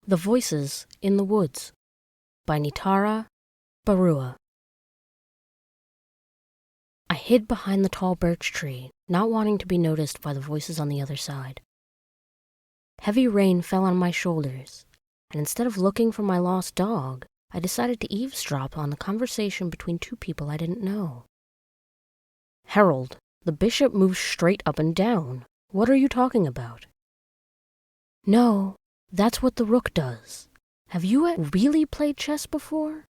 The Voices in the Woods by Nitara Baruah. I hid behind the tall birch tree, not wanting to be noticed by the voices on the other side. Heavy rain fell on my shoulders, and instead of looking for my lost dog, I decided to eavesdrop on the conversation between two people I didn't know. "Harold, the bishop moves straight up and down. What are you talking about?" "No, that's what the rook does. Have you really played chess before?"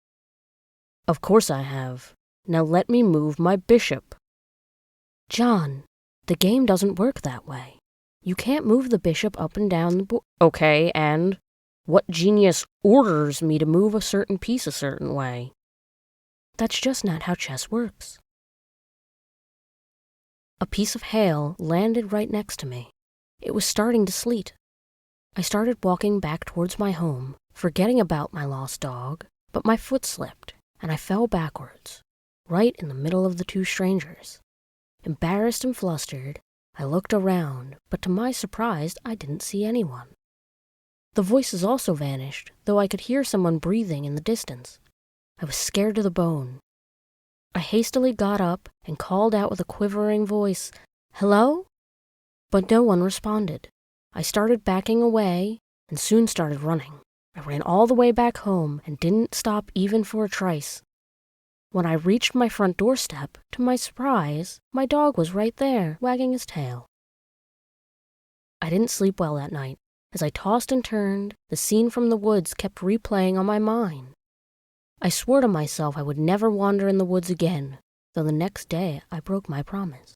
"Of course I have. Now let me move my bishop." "John, the game doesn't work that way. You can't move the bishop up and down the board." "Okay, and what genius orders me to move a certain piece a certain way?" "That's just not how chess works." A piece of hail landed right next to me. It was starting to sleet. I started walking back towards my home, forgetting about my lost dog, but my foot slipped, and I fell backwards, right in the middle of the two strangers. Embarrassed and flustered, I looked around, but to my surprise, I didn't see anyone. The voices also vanished, though I could hear someone breathing in the distance. I was scared to the bone. I hastily got up and called out with a quivering voice, "Hello?" But no one responded. I started backing away and soon started running. I ran all the way back home and didn't stop even for a trice. When I reached my front doorstep, to my surprise, my dog was right there, wagging his tail. I didn't sleep well that night. As I tossed and turned, the scene from the woods kept replaying on my mind. I swore to myself I would never wander in the woods again, though the next day I broke my promise.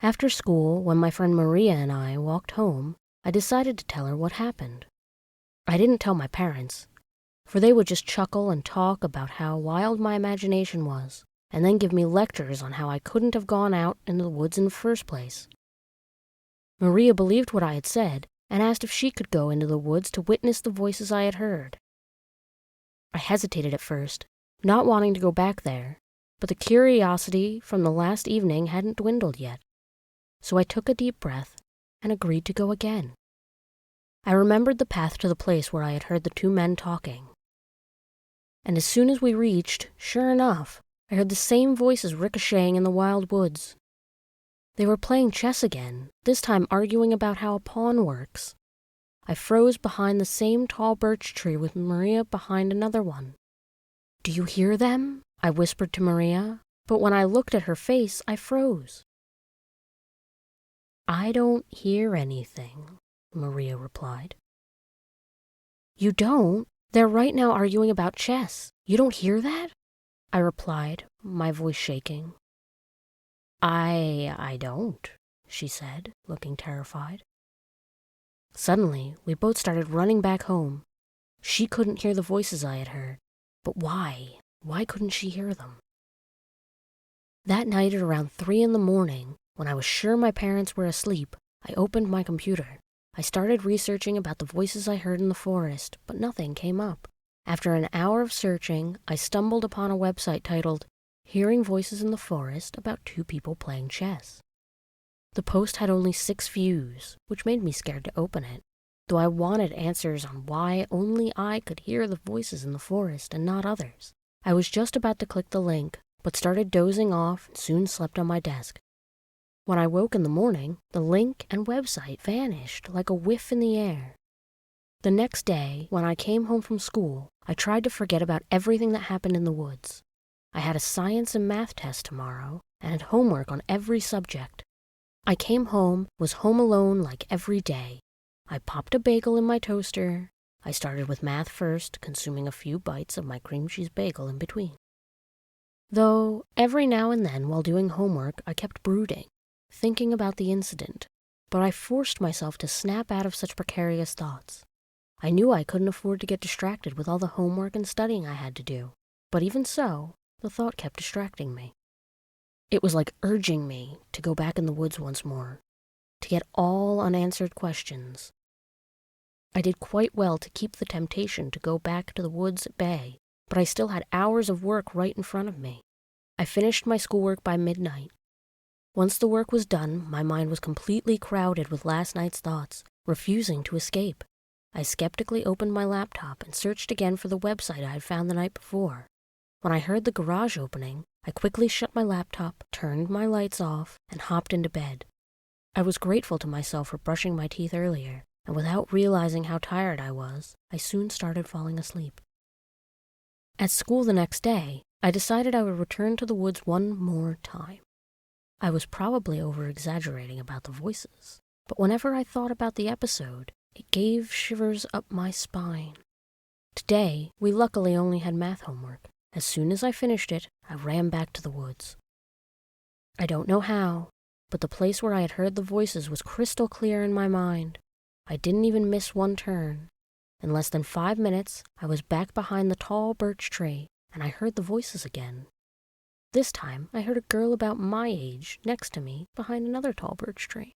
After school, when my friend Maria and I walked home, I decided to tell her what happened. I didn't tell my parents, for they would just chuckle and talk about how wild my imagination was, and then give me lectures on how I couldn't have gone out into the woods in the first place. Maria believed what I had said and asked if she could go into the woods to witness the voices I had heard. I hesitated at first, not wanting to go back there, but the curiosity from the last evening hadn't dwindled yet. So I took a deep breath and agreed to go again. I remembered the path to the place where I had heard the two men talking. And as soon as we reached, sure enough, I heard the same voices ricocheting in the wild woods. They were playing chess again, this time arguing about how a pawn works. I froze behind the same tall birch tree with Maria behind another one. "Do you hear them?" I whispered to Maria, but when I looked at her face, I froze. "I don't hear anything," Maria replied. "You don't? They're right now arguing about chess. You don't hear that?" I replied, my voice shaking. I don't," she said, looking terrified. Suddenly, we both started running back home. She couldn't hear the voices I had heard. But why? Why couldn't she hear them? That night at around 3 a.m, when I was sure my parents were asleep, I opened my computer. I started researching about the voices I heard in the forest, but nothing came up. After an hour of searching, I stumbled upon a website titled "Hearing Voices in the Forest About Two People Playing Chess." The post had only 6 views, which made me scared to open it, though I wanted answers on why only I could hear the voices in the forest and not others. I was just about to click the link, but started dozing off and soon slept on my desk. When I woke in the morning, the link and website vanished like a whiff in the air. The next day, when I came home from school, I tried to forget about everything that happened in the woods. I had a science and math test tomorrow, and had homework on every subject. I came home, was home alone like every day. I popped a bagel in my toaster. I started with math first, consuming a few bites of my cream cheese bagel in between. Though, every now and then while doing homework, I kept brooding, thinking about the incident, but I forced myself to snap out of such precarious thoughts. I knew I couldn't afford to get distracted with all the homework and studying I had to do, but even so, the thought kept distracting me. It was like urging me to go back in the woods once more, to get all unanswered questions. I did quite well to keep the temptation to go back to the woods at bay, but I still had hours of work right in front of me. I finished my schoolwork by midnight. Once the work was done, my mind was completely crowded with last night's thoughts, refusing to escape. I skeptically opened my laptop and searched again for the website I had found the night before. When I heard the garage opening, I quickly shut my laptop, turned my lights off, and hopped into bed. I was grateful to myself for brushing my teeth earlier, and without realizing how tired I was, I soon started falling asleep. At school the next day, I decided I would return to the woods one more time. I was probably over-exaggerating about the voices, but whenever I thought about the episode, it gave shivers up my spine. Today, we luckily only had math homework. As soon as I finished it, I ran back to the woods. I don't know how, but the place where I had heard the voices was crystal clear in my mind. I didn't even miss one turn. In less than 5 minutes, I was back behind the tall birch tree, and I heard the voices again. This time, I heard a girl about my age next to me behind another tall birch tree.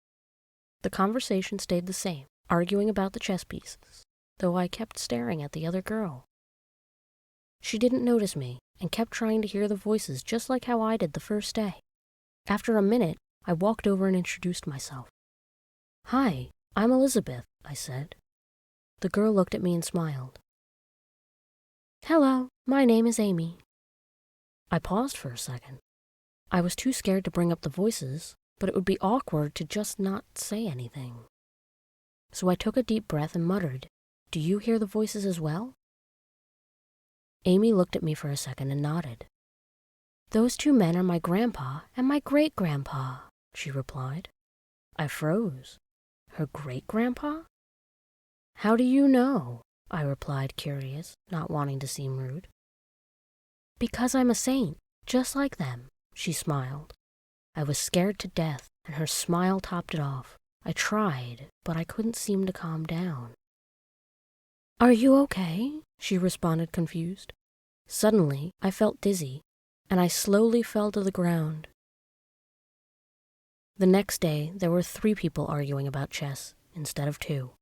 The conversation stayed the same, arguing about the chess pieces, though I kept staring at the other girl. She didn't notice me and kept trying to hear the voices just like how I did the first day. After a minute, I walked over and introduced myself. "Hi, I'm Elizabeth," I said. The girl looked at me and smiled. "Hello, my name is Amy." I paused for a second. I was too scared to bring up the voices, but it would be awkward to just not say anything. So I took a deep breath and muttered, "Do you hear the voices as well?" Amy looked at me for a second and nodded. "Those 2 men are my grandpa and my great-grandpa," she replied. I froze. Her great-grandpa? "How do you know?" I replied, curious, not wanting to seem rude. "Because I'm a saint, just like them," she smiled. I was scared to death, and her smile topped it off. I tried, but I couldn't seem to calm down. "Are you okay?" she responded, confused. Suddenly, I felt dizzy, and I slowly fell to the ground. The next day, there were 3 people arguing about chess instead of 2.